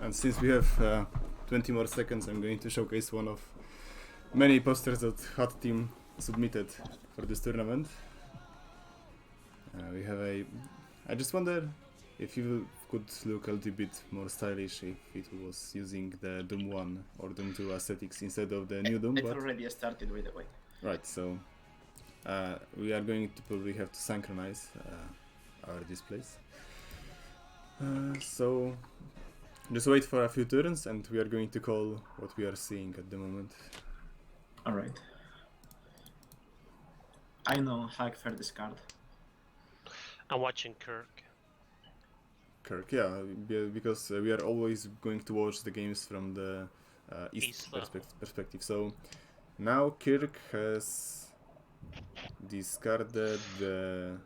And since we have 20 more seconds, I'm going to showcase one of many posters that Hot Team submitted for this tournament. We have a... I just wonder if you could look a little bit more stylish if it was using the Doom 1 or Doom 2 aesthetics instead of the new Doom. It already started, by the way. Right, so we are going to probably have to synchronize our displays. So just wait for a few turns and we are going to call what we are seeing at the moment. Alright. I know hack for this card. I'm watching Kirk. Kirk, yeah, because we are always going to watch the games from the East perspective. So now Kirk has discarded the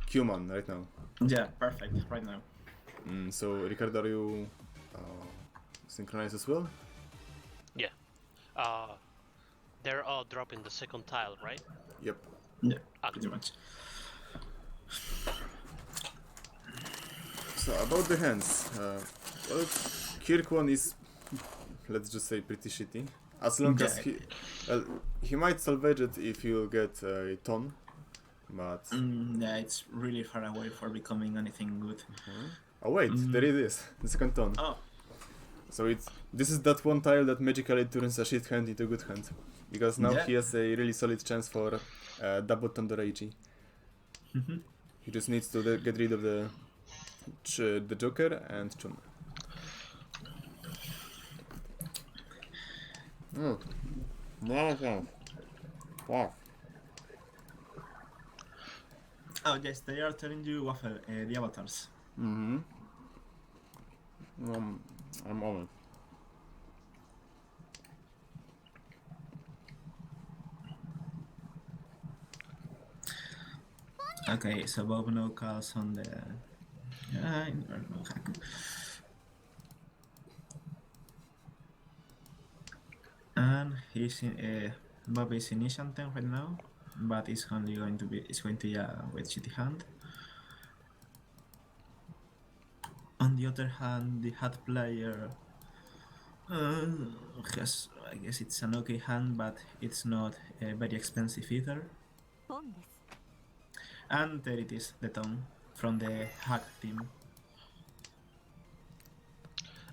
Q-Man right now. Yeah, perfect, right now. So Ricardo, are you synchronized as well? Yeah. They're all dropping the second tile, right? Yep. Yeah, pretty much. So about the hands, well, Kirk one is, let's just say, pretty shitty. As long as he might salvage it if you get a ton, but yeah, it's really far away for becoming anything good. Oh wait, there it is, the second ton. Oh. So this is that one tile that magically turns a shit hand into a good hand, because now he has a really solid chance for double Thunder AG. He just needs to get rid of the Joker and Chun. Wow. Oh yes, they are telling you Waffle, the avatars. I'm on it. Okay, so Bob no calls on the... no hack. And he's in, Bob is in Ishanten right now, but it's only going to be with shitty hand. On the other hand, the hat player has, I guess it's an okay hand, but it's not very expensive either. And there it is, the tone from the hack team.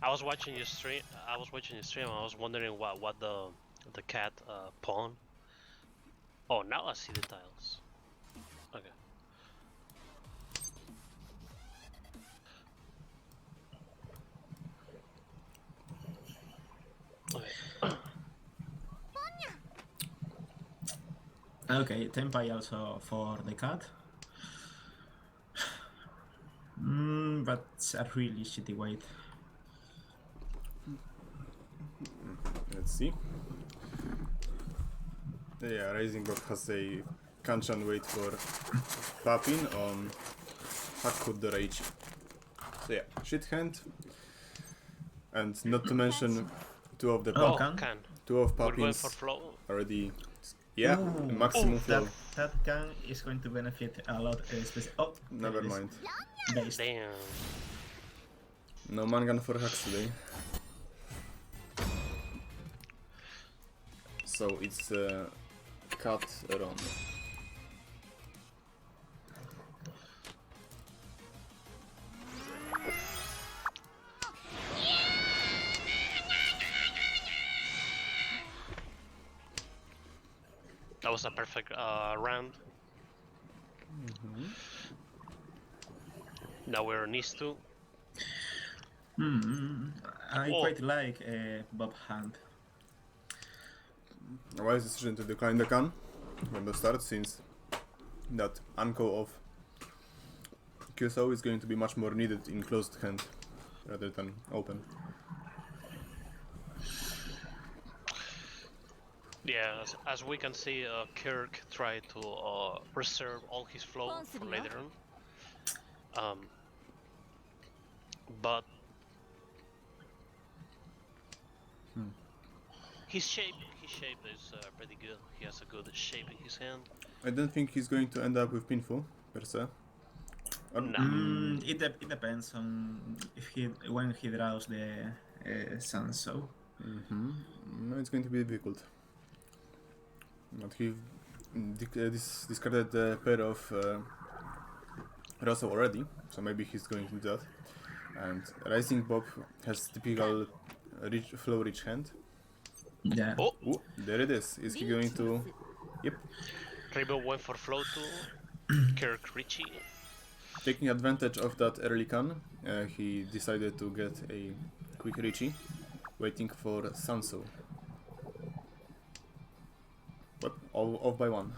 I was watching your stream. I was wondering what the cat pawn. Oh, now I see the tiles. Okay. Okay, Tenpai also for the cat. But it's a really shitty weight. Let's see. Yeah, Rising Bot has a Kanchan wait for Papin on Hakud the Rage. So yeah, shit hand. And not to mention two of Papins already. Yeah, maximum flow. That can is going to benefit a lot. Never mind. Damn. No Mangan for hacks today. So it's cut around. That was a perfect round. Now we're on East 2. I quite like Bob hand. A wise decision to decline the can from the start, since that unco of QSO is going to be much more needed in closed hand rather than open. Yeah, as we can see, Kirk tried to reserve all his flow for later on. But his shape is pretty good. He has a good shape in his hand. I don't think he's going to end up with Pinfu, per se. No. It depends on when he draws the Sanso. No, it's going to be difficult. But he discarded a pair of Rosso already, so maybe he's going to do that. And Rising Bob has typical flow rich hand. Yeah. Oh, Ooh, there it is. Is he going to... Yep. Rainbow went for flow to Kirk Ritchie. Taking advantage of that early can, he decided to get a quick Richie, waiting for Sanso. But all off by one.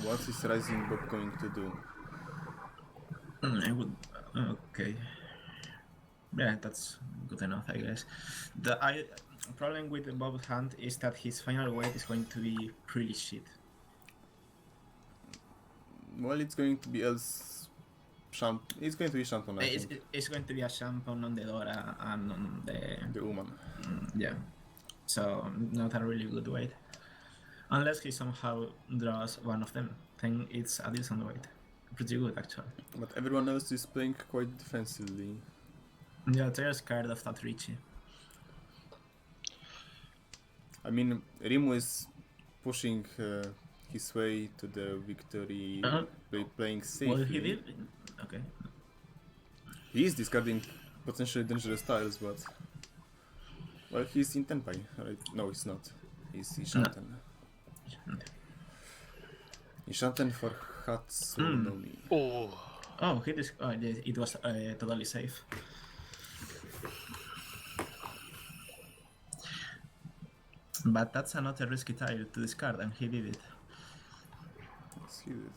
What is Rising Bob going to do? I would. Okay. Yeah, that's good enough, I guess. The problem with the Bob's hand is that his final weight is going to be pretty shit. Well, it's going to be else... It's going to be Shampoo, I think. It's going to be a shampoo on the Dora and on The woman. yeah. So, not a really good weight. Unless he somehow draws one of them, then it's a decent weight. Pretty good, actually. But everyone else is playing quite defensively. Yeah, they're scared of that Richie. I mean, Rimu is pushing his way to the victory by playing safely. Well, he did. Okay. He is discarding potentially dangerous tiles, but... Well, he's in Tenpai, right? No, he's not. He's Ishanten. Ishanten for Hatsunomi. Oh, Oh, it was totally safe. But that's another risky tile to discard, and he did it. Yes, he did.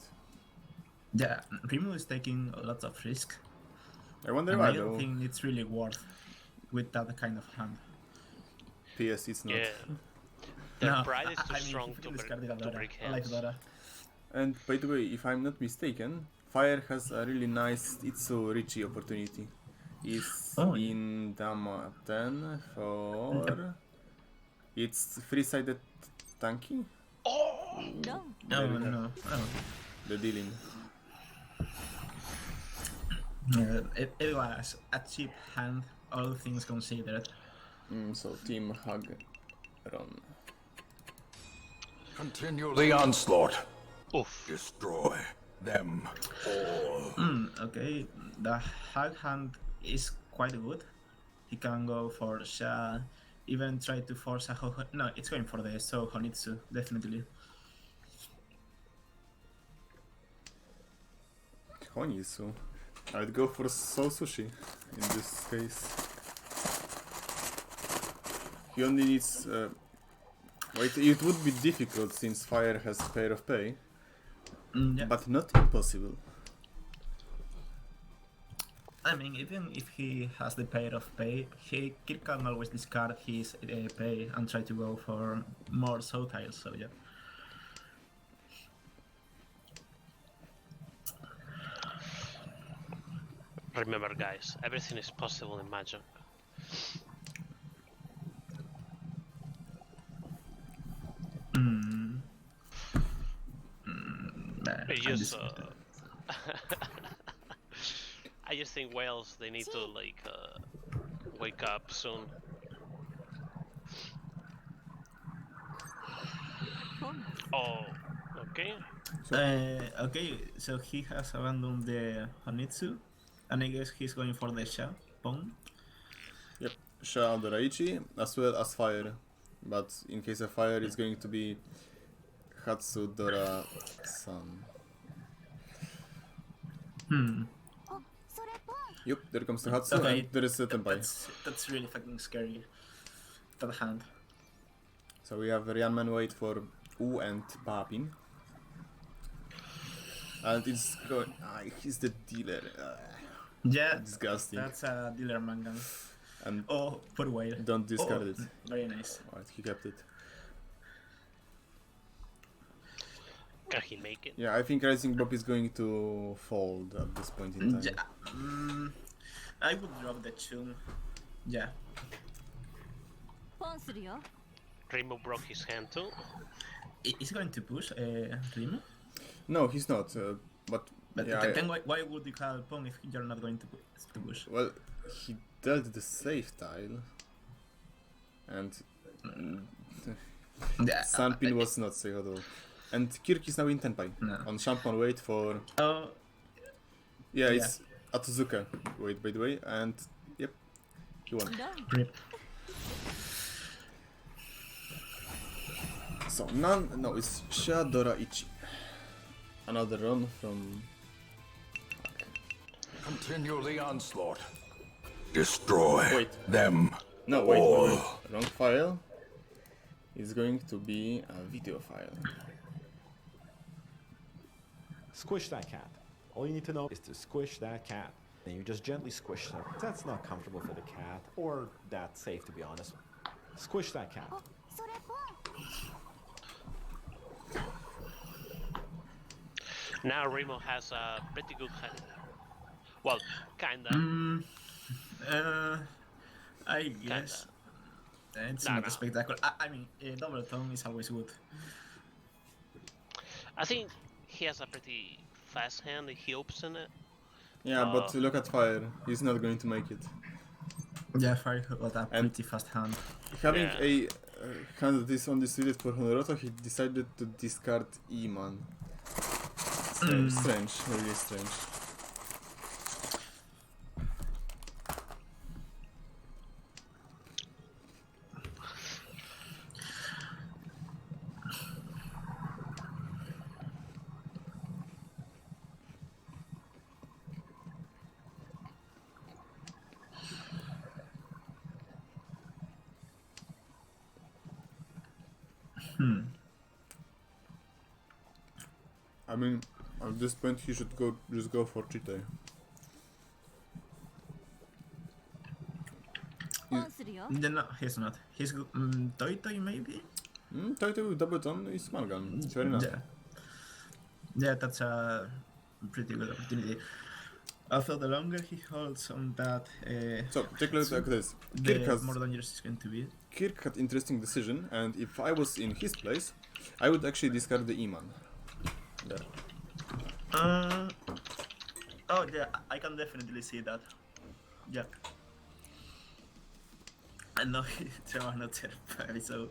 Yeah, Rimu is taking lots of risk, I wonder and why I don't though. think it's really worth with that kind of hand. PS, it's not. yeah. Their No, pride is too I mean, strong he to discarded a to Dora. break I like hands. Dora. And by the way, if I'm not mistaken, Fire has a really nice Itsu Richie opportunity. He's Oh, in Dama 10 for... It's three-sided tanky? Oh, No. No. The dealing. It was a cheap hand, all things considered. So Team Hug Run. Continue the onslaught. oof. Destroy them all. Okay, the hug hand is quite good. He can go for Sha, even try to force a No, it's going for the So Honitsu, definitely. Honisu. I'd go for Soul Sushi in this case. He only needs... wait, it would be difficult since Fire has Pair of Pay, Yeah. but not impossible. I mean, even if he has the pair of pay, he can always discard his pay and try to go for more soul tiles, so yeah. Remember, guys, everything is possible in Magic. Nah, I I'm just, disappointed. I just think Wales, they need to like wake up soon. Oh, okay. Okay, so he has abandoned the Honitsu, and I guess he's going for the Sha pawn. Yep, Sha Doraichi as well as Fire, but in case of Fire it's going to be Hatsu Dora-san. Yep, there comes the Hatsu Okay, and there is a Tenpai. That's really fucking scary. That hand. So we have Ryanman wait for U and Babin. And it's going... he's the dealer. Yeah, Disgusting. that's a dealer manga. And Oh, poor whale. don't discard it. Very nice. Alright, he kept it. Can he make it? Yeah, I think Rising Bob is going to fold at this point in time. Yeah, I would drop the tune. Yeah. Rainbow broke his hand too. Is he going to push Rimo? No, he's not. But yeah, Then why would you call Pong if you're not going to push? well, he dealt the safe tile, and Yeah, Sunpin was not safe at all. And Kirk is now in Tenpai. No. On Champon wait for... Oh, Yeah, it's Atuzuka wait, by the way, and yep, he won. rip. So, it's Shadora Ichi. Another run from... Continue the onslaught. Destroy Wait. them. No, wait, all. wrong file. It's going to be a video file. Squish that cat. All you need to know is to squish that cat. And you just gently squish them. That's not comfortable for the cat, or that safe to be honest. Squish that cat. Now Remo has a pretty good hand. Well, kinda. I guess. It's Nah, not nah. a spectacle. I mean, double tone is always good. I think he has a pretty fast hand if he opens in it. Yeah, but look at Fire. He's not going to make it. Yeah, Fire got a And- pretty fast hand. Having Yeah. a hand this on this unit for Honoroto, he decided to discard E-Man. Strange, really strange. I mean, at this point he should just go for Chite. No, he's not. He's Toy Toy maybe? Title with double tone is Mangan. Fair enough. Yeah. Yeah, that's a pretty good opportunity. Although the longer he holds on that, So, take a look at this. the more dangerous it's going to be. Kirk had interesting decision, and if I was in his place, I would actually discard the E-Man. There. Oh yeah, I can definitely see that. Yeah. I know it's not terrified, so...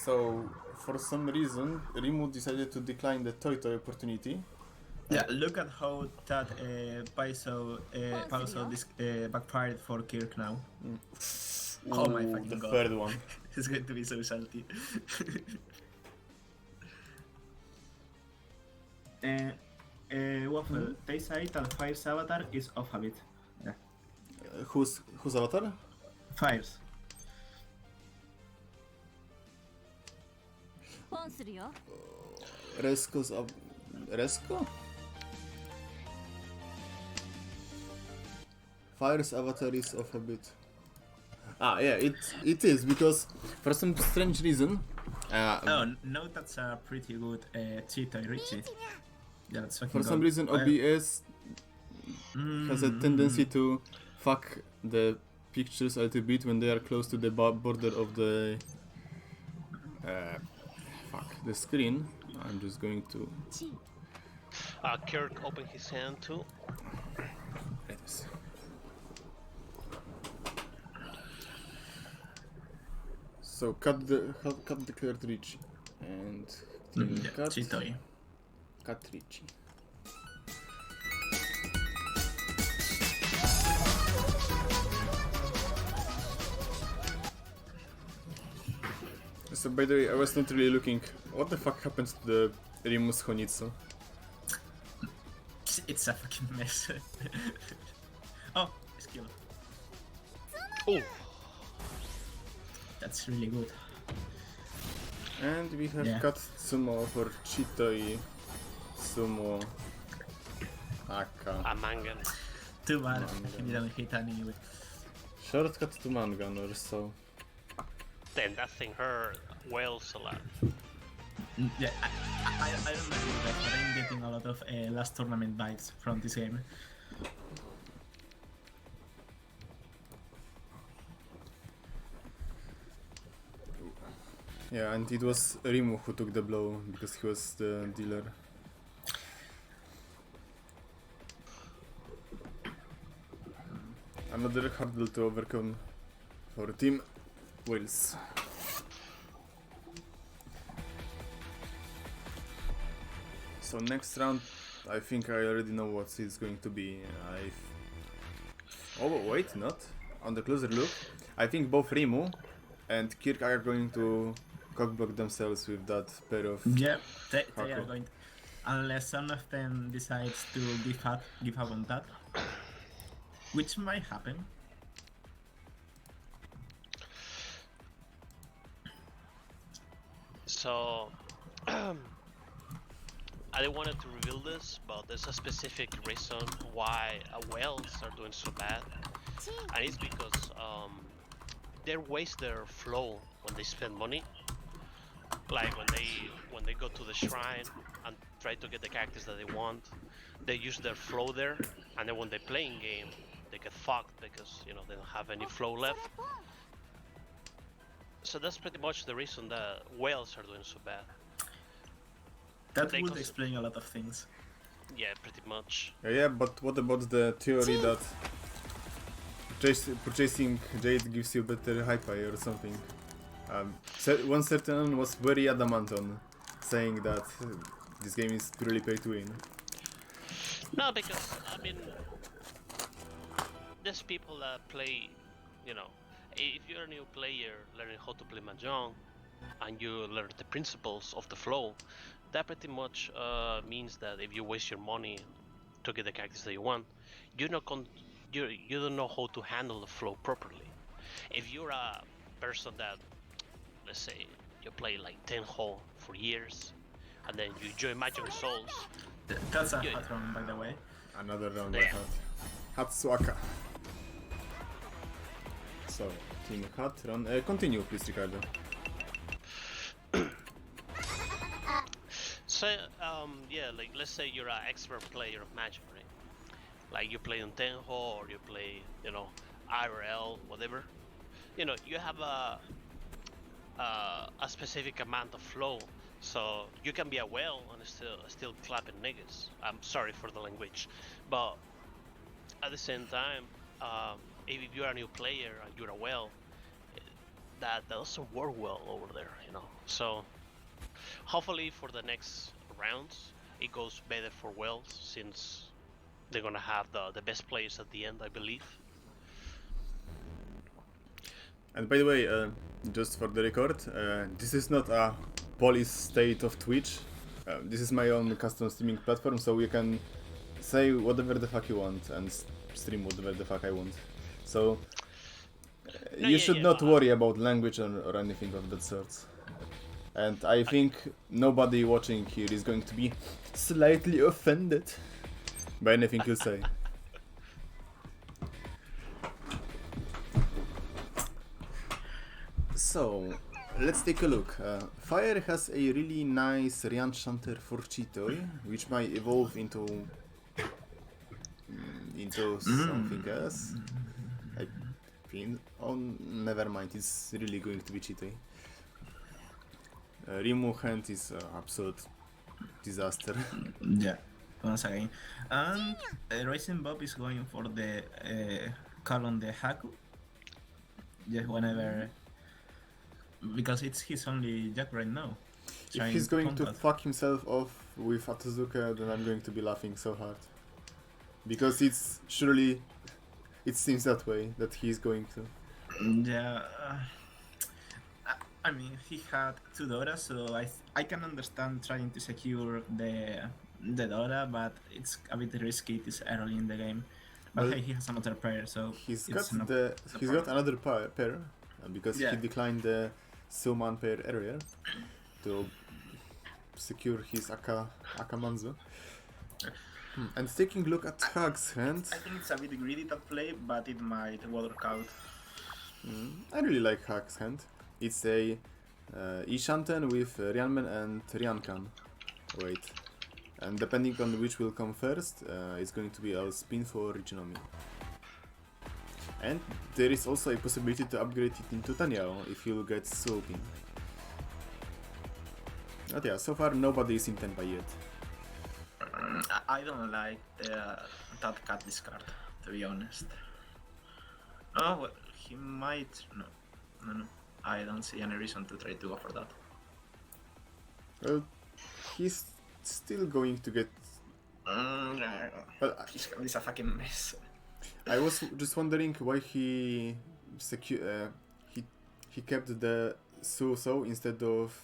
So, for some reason, Rimu decided to decline the Toy opportunity. Yeah, look at how that Paizo backfired for Kirk now. Oh my Ooh, fucking the god. third one. He's going to be so salty. Waffle, Tayside and Fire's avatar is off a bit. Yeah. Whose avatar? Fire's. Resko's Resko? Fire's avatar is off a bit. Ah, yeah, it is, because for some strange reason... Oh, no, that's a pretty good Cheetah Richie. Yeah, that's fucking for some good. reason, OBS has a tendency to fuck the pictures a little bit when they are close to the border of the... the screen. I'm just going to... Kirk opened his hand too. It is. So cut the cleared Richie and Yeah, cut Cheetah. Richie. So by the way, I was not really looking. What the fuck happens to the Rimus Honitsu? It's a fucking mess. Oh, skill. Oh, That's really good. And we have Yeah. cut Sumo for Chitoi, Sumo, Aka. a mangan. Too bad he didn't hit anyway. Shortcut to Mangan or so. Then that thing hurt whales a lot. Yeah, I don't know you guys, but I'm getting a lot of last tournament vibes from this game. Yeah, and it was Rimu who took the blow because he was the dealer. Another hurdle to overcome for Team Wales. So next round, I think I already know what it's going to be. Oh wait, not. On the closer look, I think both Rimu and Kirk are going to cockblock themselves with that pair of... Yeah, they Haku. are going to, unless some of them decides to give up on that, which might happen. So, I didn't want to reveal this, but there's a specific reason why whales are doing so bad, and it's because they waste their flow when they spend money. Like when they go to the shrine and try to get the characters that they want, they use their flow there, and then when they play in game, they get fucked because they don't have any flow left. So that's pretty much the reason that whales are doing so bad. That They would cons- explain a lot of things. Yeah, pretty much. Yeah, but what about the theory that purchasing Jade gives you better hi-fi or something? One certain was very adamant on saying that this game is purely pay to win. No, because I mean, there's people that play, if you're a new player learning how to play Mahjong, and you learn the principles of the flow, that pretty much means that if you waste your money to get the characters that you want, you don't know how to handle the flow properly. If you're a person that, let's say, you play like Tenho for years, and then you join Mahjong Souls, That's a Yeah. hot run, by the way. Another round by Yeah. Hatsuaka. So, Team Hat run. Continue, please, Ricardo. So, yeah, like let's say you're an expert player of Magic, right? Like you play on Tenho or you play, IRL, whatever. You have a specific amount of flow, so you can be a whale and still clapping niggas. I'm sorry for the language, but at the same time, if you're a new player and you're a whale, that doesn't work well over there, So hopefully for the next rounds it goes better for whales, since they're gonna have the best players at the end, I believe. And by the way, just for the record, this is not a police state of Twitch. This is my own custom streaming platform, so you can say whatever the fuck you want and stream whatever the fuck I want. So No, you yeah, should yeah, not but- worry about language or anything of that sort. And I think nobody watching here is going to be slightly offended by anything you say. So, let's take a look. Fire has a really nice Ryan Shanter for Chitoy, which might evolve into something else. I think. Oh, never mind. It's really going to be Chitoy. Rimu hand is absolute disaster. Yeah, once again. And Racing Bob is going for the call on the Haku. Just whenever. Because it's his only jack right now. If Trying he's going to contact. fuck himself off with Atazuka, then I'm going to be laughing so hard. Because it's surely, it seems that way, that he's going to. Yeah. I mean, he had 2 Dora, so I can understand trying to secure the Dora, but it's a bit risky. It's early in the game. But Well, hey, he has another pair, so He's it's got not he's got another pair because Yeah. he declined the Suman pair earlier to secure his Akamanzu. And taking a look at Hag's hand, I think it's a bit greedy that play, but it might work out. I really like Hag's hand. It's a Ishanten with Ryanmen and Ryankan. Wait. And depending on which will come first, it's going to be a spin for Ichinomi. And there is also a possibility to upgrade it into Tanyao if you get Swooping. But yeah, so far nobody is in Tenpai yet. I don't like that cat discard, to be honest. Oh, well, he might... No. I don't see any reason to try to go for that. Well, he's still going to get... Well, His card is a fucking mess. I was just wondering why he he kept the So instead of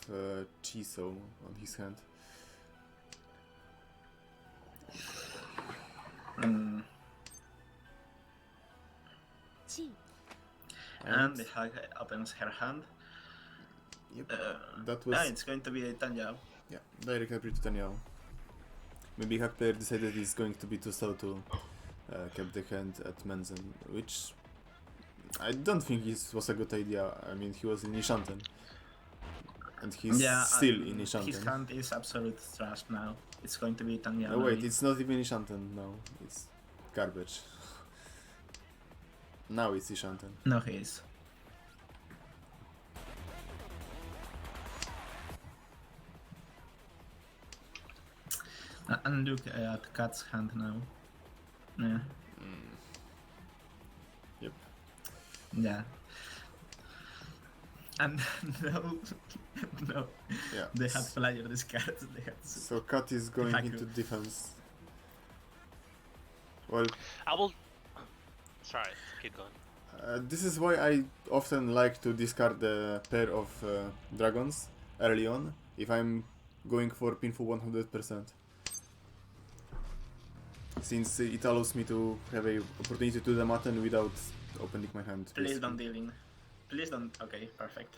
Chiso on his hand. And the Hag opens her hand. Yep, that was... it's going to be Tanyao. Yeah, direct entry to Tanyao. Maybe Hack player decided it's going to be too slow to keep the hand at Menzen, which I don't think was a good idea. I mean, he was in Nishanten. And he's still in Nishanten. His hand is absolute trash now. It's going to be Tanyao. No, wait, it's not even Nishanten, no. It's garbage. Now it's Nishanten. No, he is. And look at Cat's hand now. Yeah. Yep. Yeah. And no. Yeah. They had player discard. They had So Cat is going Haku. into defense. Well, I will. Sorry, keep going. this is why I often like to discard a pair of dragons early on if I'm going for pinful 100%. Since it allows me to have a opportunity to do the mutton without opening my hand. Please basically. don't dealing. Please don't. Okay, perfect.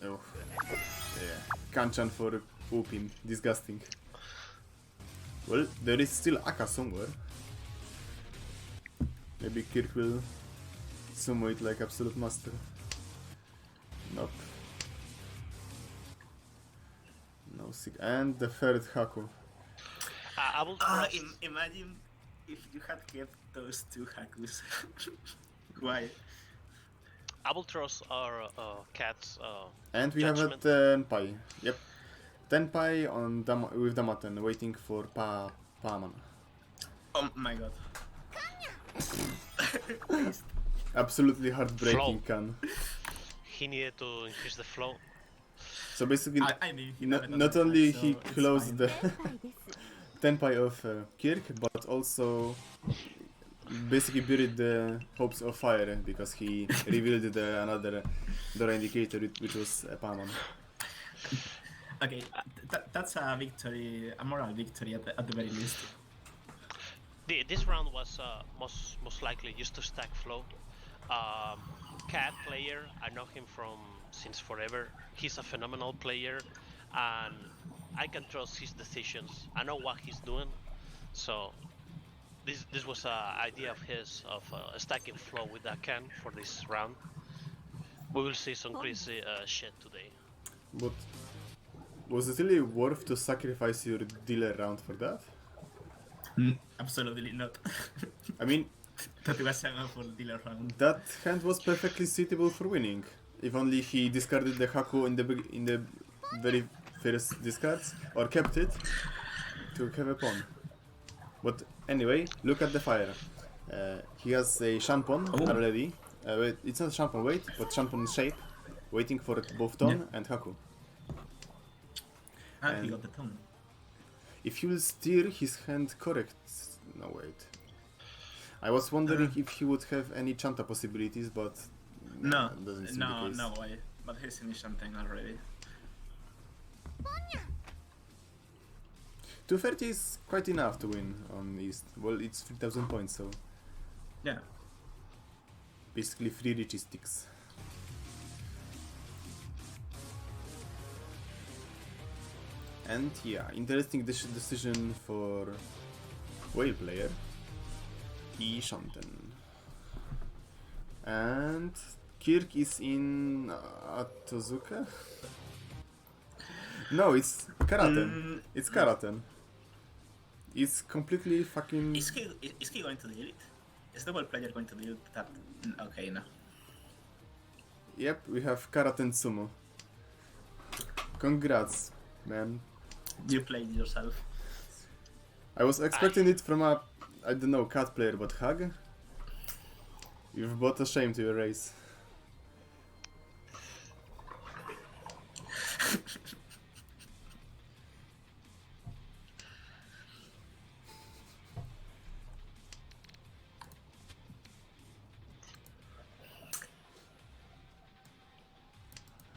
Oh. Yeah. Kanchan for whooping. Disgusting. Well, there is still Aka somewhere. Maybe Kirk will sumo it like absolute master. Nope. No sick. And the third Haku. I will trust. Imagine if you had kept those two Hakus. Why? I will trust our cat's. And we have a judgment. Tenpai. Yep. Tenpai on with the mutton, waiting for Paman. Oh my god. Absolutely heartbreaking, Flow. Kan. He needed to increase the flow. So basically, I mean, he not, never not done only that, he so it's closed fine. the Tenpai of Kirk, but also basically buried the hopes of fire because he revealed another Dora indicator, which was a Paman. Okay, that's a victory, a moral victory at the very least. This round was most likely used to stack flow. Cat player, I know him from since forever. He's a phenomenal player, and I can trust his decisions. I know what he's doing, so this was an idea of his of stacking flow with that can for this round. We will see some crazy shit today. But was it really worth to sacrifice your dealer round for that? Absolutely not. I mean, That was an awful dealer round. that hand was perfectly suitable for winning. If only he discarded the Haku in the very first discards, or kept it to have a pawn. But anyway, look at the fire. He has a Shampon already. Wait, it's not Shampon, wait, but Shampon shape, waiting for both Ton and Haku. And he got the tone. If he will steer his hand correct... No, wait. I was wondering if he would have any Chanta possibilities, but... No, doesn't seem the case. no way. But he's in something already. 230 is quite enough to win on East. Well, it's 3000 points, so... Yeah. Basically 3 Richie sticks. And yeah, interesting decision for whale player. Shanten. And Kirk is in Atozuka? No, it's Karaten. It's Karaten. It's completely fucking... Is he going to deal it? Is the world player going to deal that? Okay, no. Yep, we have Karaten Sumo. Congrats, man. You played yourself. I was expecting it from a, I don't know, cat player, but Hag? You've brought a shame to your race.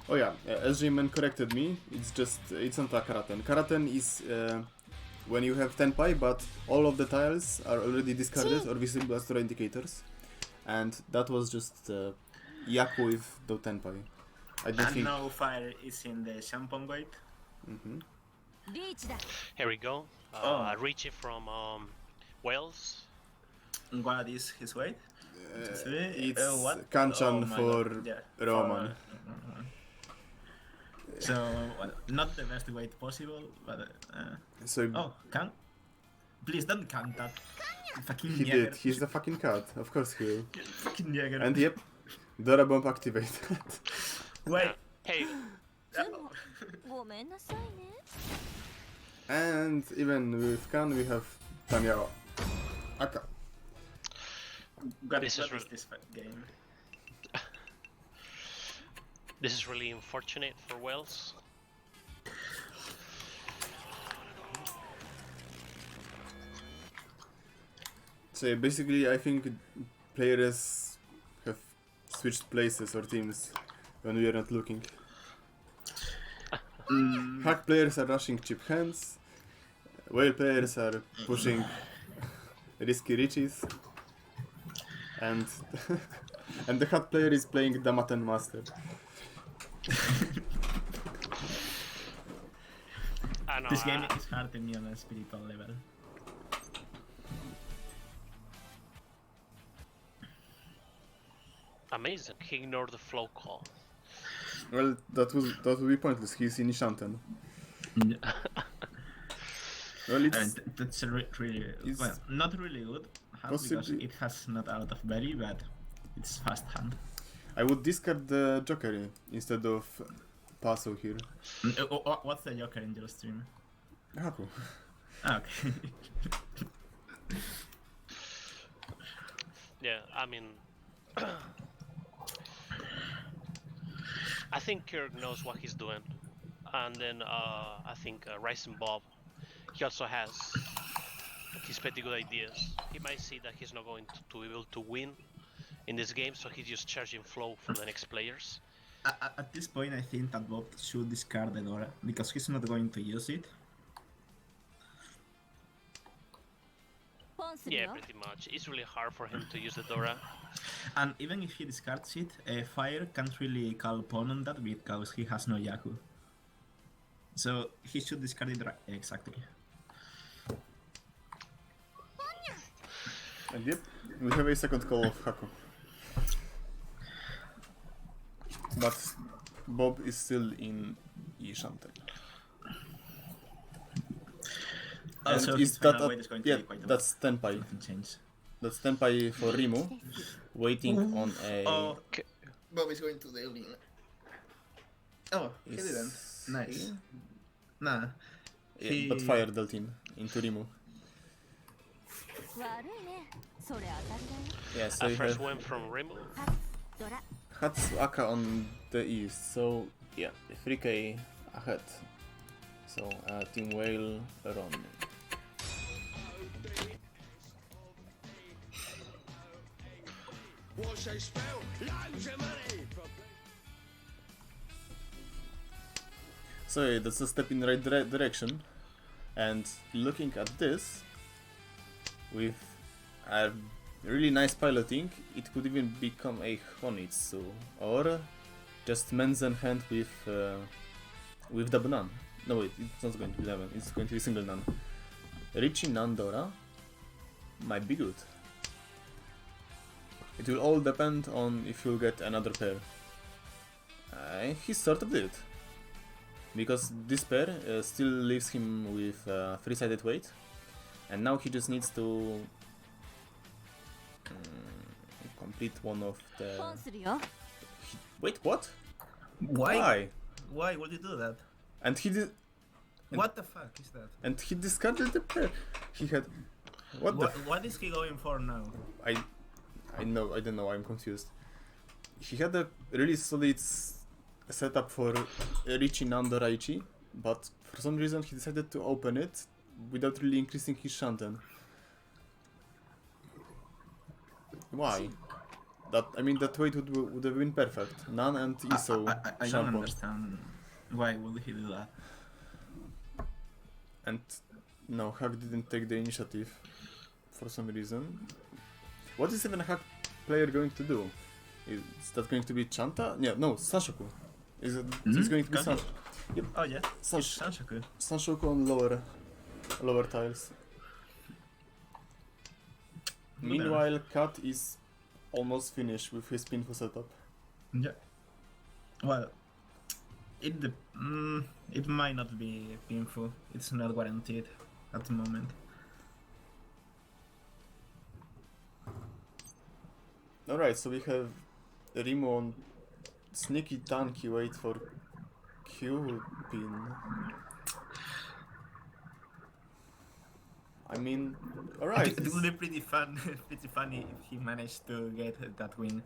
Oh yeah, SJ-Man corrected me. It's not a Karaten. Karaten is when you have Tenpai, but all of the tiles are already discarded or visible as Tora indicators. And that was just Yaku with the Tenpai. I don't And think... now fire is in the Shampoo weight. Mhm. Here we go. Oh. Richie from Wales. What is his weight? It's What? Kanchan my for God. Yeah, Roman. So, well, not the best weight possible, but... So Oh, can? Please don't count that. Fucking he Jäger. did. He's a fucking cat. Of course he will. Fucking Jäger. And yep, Dora Bomb activated. Wait. Hey, And even with Kan, we have Tanya Aka. What This is is this game? this is really unfortunate for Wales. So basically, I think players have switched places or teams when we are not looking. Hack players are rushing cheap hands. Whale players are pushing risky riches. And and the hat player is playing Damaten Master. I know, This game is hard to me on a spiritual level. amazing. He ignored the flow call. Well, that would be pointless. He's in Ishanten. Well, it's And that's a really it's well, not really good hand because possibly- it has not out of belly, but it's fast hand. I would discard the Joker instead of Paso here. What's the joker in your stream? Haku. Ah, okay. Yeah, I mean, I think Kirk knows what he's doing, and then I think Rising Bob, he also has his pretty good ideas. He might see that he's not going to be able to win in this game, so he's just charging flow for the next players. At this point, I think that Bob should discard the Dora because he's not going to use it. Yeah, pretty much. It's really hard for him to use the Dora. And even if he discards it, Fire can't really call upon on that because he has no Yaku. So he should discard it exactly. And yep, we have a second call of Haku. But Bob is still in Ishanten. Also, And his is that final weight is going to yeah, be quite a that's Tenpai. nothing changed. That's Tenpai for Rimu, waiting on a... Oh, Bob is going to the Lin. Oh, he Is didn't. Nice. he? Nah. Yeah, but fire dealt in into Rimu. Yeah, so I you first have went from Rimu. Hatsu Aka on the east, so yeah, 3k ahead. So Team Whale Ron. So yeah, that's a step in the right direction. And looking at this, with a really nice piloting, it could even become a Honitsu, or just Menzen hand with double Nan. No wait, it's not going to be 11, it's going to be single Nan. Richie Nandora might be good. It will all depend on if you'll get another pair. He sort of did. Because this pair still leaves him with 3-sided weight. And now he just needs to complete one of the... Wait, what? Why? Why would you do that? And he did. What the fuck is that? And he discarded the pair. He had. What the? What is he going for now? I don't know. I'm confused. He had a really solid setup for Richie Nando Raichi, but for some reason he decided to open it without really increasing his Shanten. Why? That weight would have been perfect. Nan and Iso. I don't understand. Why would he do that? And no, Hack didn't take the initiative for some reason. What is even a Hack player going to do? Is that going to be Chanta? Yeah, no, Sanshoku. It's going to be Can Sanshoku. Yep. Oh yeah, San- it's Sanshoku. Sanshoku on lower tiles. Meanwhile, Kat is almost finished with his pinful setup. Yeah. Well, it might not be painful. It's not guaranteed at the moment. Alright, so we have Rimo on sneaky tanky wait for Q pin. I mean, alright. It would be pretty funny if he managed to get that win.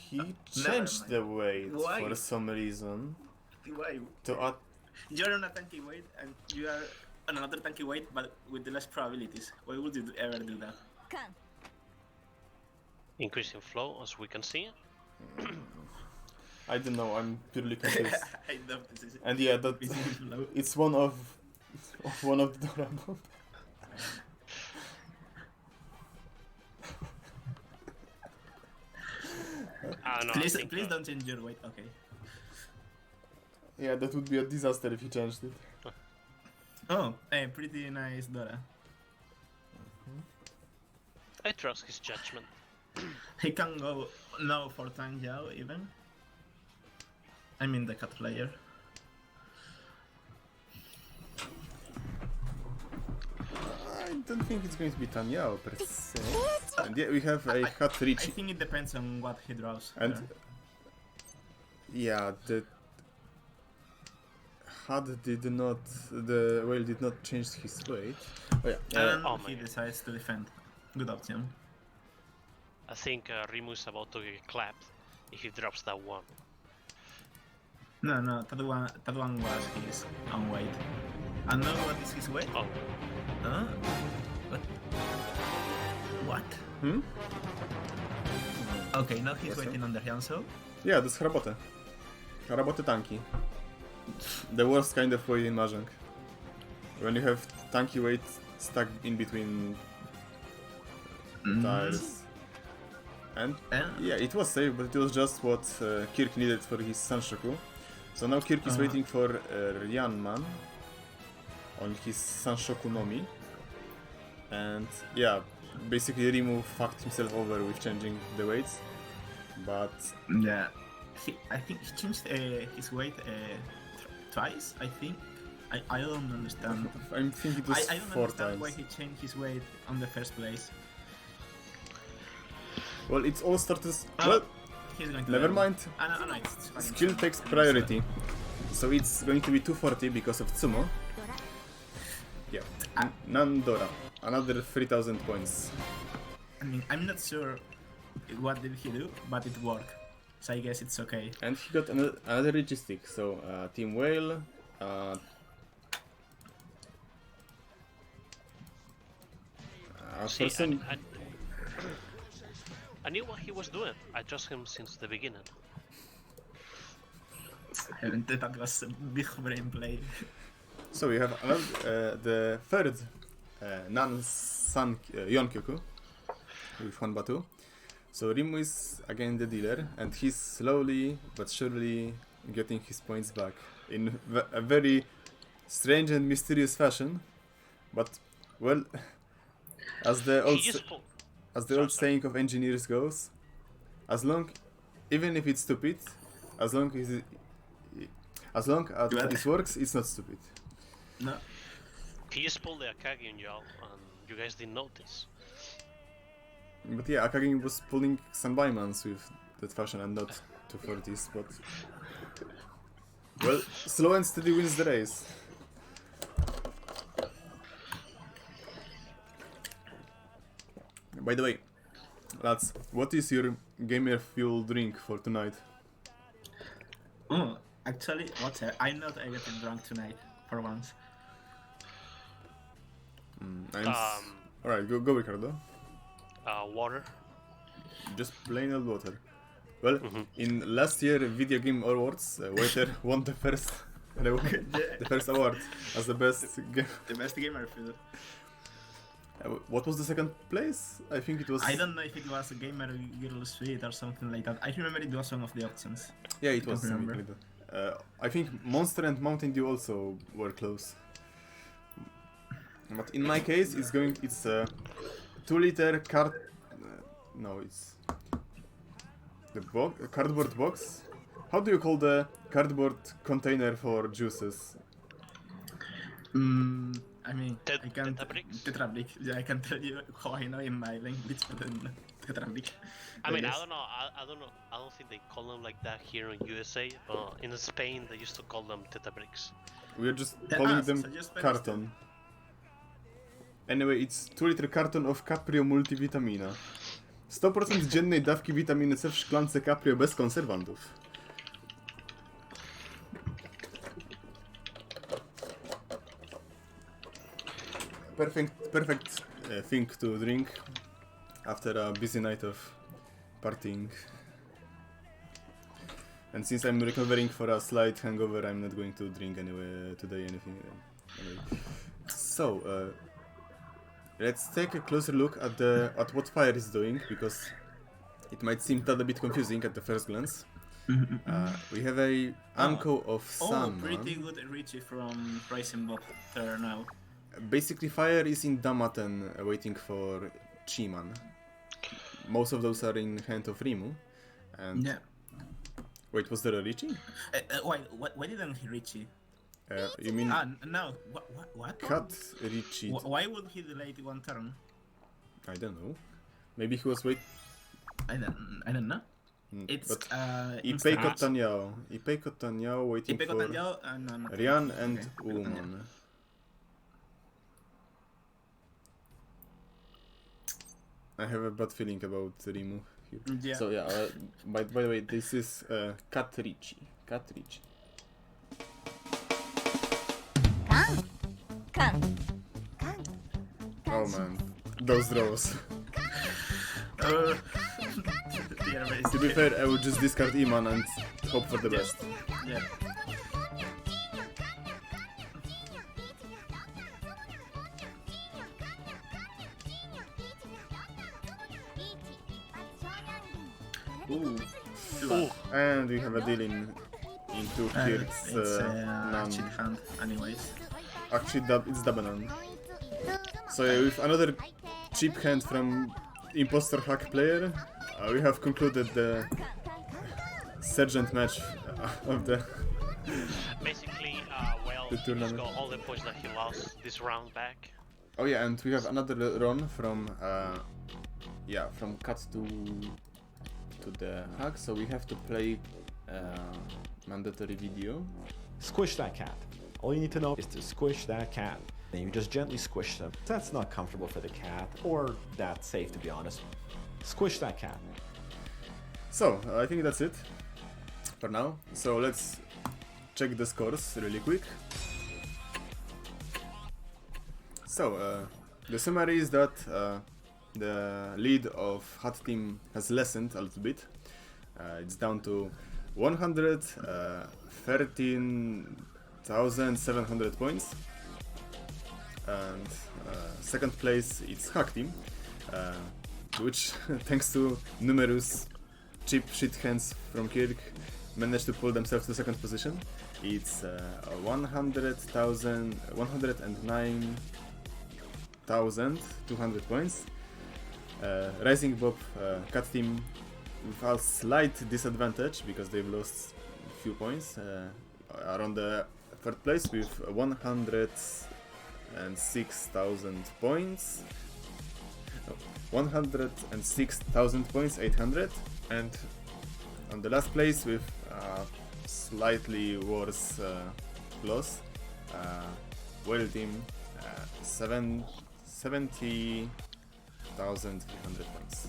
He changed the weight Why? for some reason. Why? To add. You're on a tanky weight and you are on another tanky weight, but with the less probabilities. Why would you ever do that? Increasing flow, as we can see. I don't know, I'm purely confused. I love this. And yeah, that Flow. it's one of the Doraemon. I think, Please don't change your weight. Okay. Yeah, that would be a disaster if he changed it. Oh, hey, pretty nice Dora. I trust his judgment. He can go now for Tang Yao even. I mean the cat player. I don't think it's going to be Tanyao per se. And yeah, we have a Hat I Richie. think it depends on what he draws. And there. yeah, the whale did not change his weight. Oh yeah. And oh he my decides to defend. Good option. I think Rimu is about to get clapped if he drops that one. No, that one was his own weight. And now what is his weight? Oh, Huh? What? Hmm? Okay, now he's Yes, sir. waiting on the Hyunsou. Yeah, that's Harabote. Harabote tanki. The worst kind of weight in Mahjong. When you have tanky weight stuck in between tiles. And yeah, it was safe, but it was just what Kirk needed for his Sanshoku. So now Kirk is waiting for Ryanman on his Sanshoku Nomi. And yeah, basically Rimu fucked himself over with changing the weights. But Yeah. I think he changed his weight twice, I think. I don't understand. I think it was I don't 4 understand why times. he changed his weight on the first place. Well, it's all started. Oh, Well, he's going to never learn. mind. No, it's fine. Skill takes priority. So it's going to be 240 because of Tsumo. Yeah. Nandora. Another 3000 points. I mean, I'm not sure what did he do, but it worked. So I guess it's okay. And he got another Registic. So Team Whale. see, person. I knew what he was doing. I trust him since the beginning. That was a big brain play. So we have another, the third Nan-san Yonkyoku with Honbatu. So Rimu is again the dealer, and he's slowly but surely getting his points back in a very strange and mysterious fashion. But well, as the old He is full. old saying of engineers goes, even if it's stupid, as long as it works, it's not stupid. No. He just pulled the Akagi on y'all, and you guys didn't notice. But yeah, Akagi was pulling some Baimans with that fashion and not 240s, but Well, slow and steady wins the race. By the way, lads, what is your gamer fuel drink for tonight? Oh, actually, what's it? I'm not getting drunk tonight, for once. Alright, go Ricardo. Water. Just plain old water. Well, in last year Video Game Awards, Waiter won the first award as the best game. The best gamer fuel. What was the second place? I think it was. I don't know if it was a Gamer Girl Suite or something like that. I remember it was one of the options. Yeah, it I was. don't remember. Something like that. I think Monster and Mountain Dew also were close. But in my case, it's a 2-liter no, it's the cardboard box. How do you call the cardboard container for juices? I mean, I can't. Tetrabricks? Tetrabrick. Yeah, I can tell you how I know in my language, but then Tetrabrick. I mean, I guess. don't know. I don't know. I don't think they call them like that here in USA. In Spain, they used to call them Tetrabricks. We're just calling them so just carton. Anyway, it's 2-liter karton of Caprio Multivitamina. 100% dziennej dawki witaminy C w szklance Caprio bez konserwantów. Perfect thing to drink after a busy night of partying. And since I'm recovering for a slight hangover, I'm not going to drink anyway today anything. Anyway. So, let's take a closer look at what fire is doing, because it might seem that a bit confusing at the first glance. We have a Anko of Sun. Pretty good Richie from Rising Bob there now. Basically, fire is in Damaten waiting for Chiman. Most of those are in hand of Rimu. And Yeah. wait, was there a Richie? Why didn't he Richie? You mean No. What? cut Richie? Why would he delay one turn? I don't know. Maybe he was wait. I don't know. It's But instant. Ipei Kotanyao waiting Ipe for Kotanyao, no. Rian and Okay, Umon. I have a bad feeling about Rimu here. Yeah. So yeah, by the way, this is Kat Richie. Oh man, those draws. To be fair, I would just discard Iman and hope for the best. Yeah. Ooh. And we have a deal into Kirk's It's Nan. cheat hand, anyways. Actually, it's Dabanan. So yeah, with another cheap hand from Imposter Hack player, we have concluded the Sergeant match of the Basically, The he's tournament. got all the points that he lost this round back. Oh yeah, and we have another run from from cut to the hack, so we have to play mandatory video. Squish that cat. All you need to know is to squish that cat. And you just gently squish them. That's not comfortable for the cat, or that safe to be honest. Squish that cat. So I think that's it for now. So let's check the scores really quick. So the summary is that the lead of Hot Team has lessened a little bit. It's down to 113,700 points. And second place it's Hack Team, which thanks to numerous cheap shit hands from Kirk managed to pull themselves to second position. It's 109,200 points. Rising Bob Cat Team with a slight disadvantage because they've lost a few points, are on the third place with 106,000 points. 106,000 points, 800, and on the last place with slightly worse loss. Whale team 70,300 points.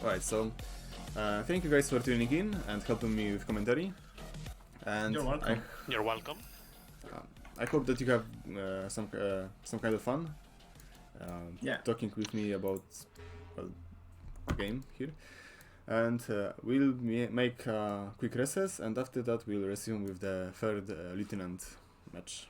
Alright, so thank you guys for tuning in and helping me with commentary. And You're welcome. You're welcome. I hope that you have some kind of fun Yeah. talking with me about the game here. And we'll make a quick recess, and after that we'll resume with the third lieutenant match.